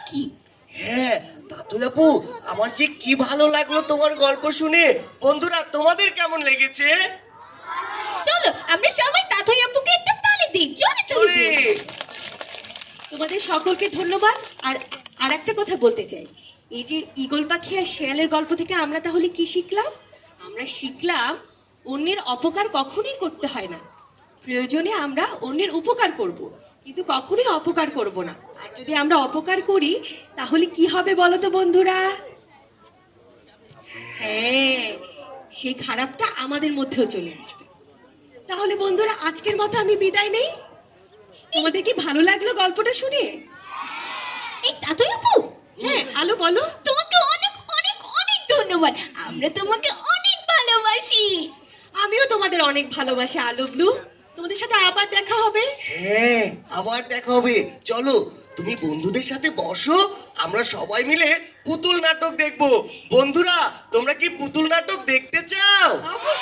কি? হ্যাঁ তাতো আপু, আমার যে কি ভালো লাগলো তোমার গল্প শুনে। বন্ধুরা তোমাদের কেমন লেগেছে? চলো আমরা সবাই তাতই আপুকে একটা তালি দিই, জোরে তালি জোরে। দিই। তোমাদের সকলকে ধন্যবাদ। আর আর একটা কথা বলতে চাই, এই যে ঈগল পাখি আর শেয়ালের গল্প থেকে আমরা তাহলে কি শিখলাম? আমরা শিখলাম অন্যের অপকার কখনোই করতে হয় না, প্রয়োজনে আমরা অন্যের উপকার করব, কিন্তু কখনোই অপকার করব না। আর যদি আমরা অপকার করি তাহলে কি হবে বলো তো বন্ধুরা? হ্যাঁ, সেই খারাপটা আমাদের মধ্যেও চলে আসবে। তাহলে বন্ধুরা আজকের মতো আমি বিদায় নেই। তোমাদের কি ভালো লাগলো গল্পটা শুনে? এই তাতই আপু, হ্যাঁ, আলো বলো। তোমাকে অনেক অনেক অনেক ধন্যবাদ। আমরা তোমাকে অনেক ভালোবাসি। আমিও তোমাদের অনেক ভালোবাসি আলো ব্লু। তোমাদের সাথে আবার দেখা হবে। হ্যাঁ আবার দেখা হবে। চলো তুমি বন্ধুদের সাথে বসো, আমরা সবাই মিলে পুতুল নাটক দেখবো। বন্ধুরা তোমরা কি পুতুল নাটক দেখতে চাও? অবশ্যই।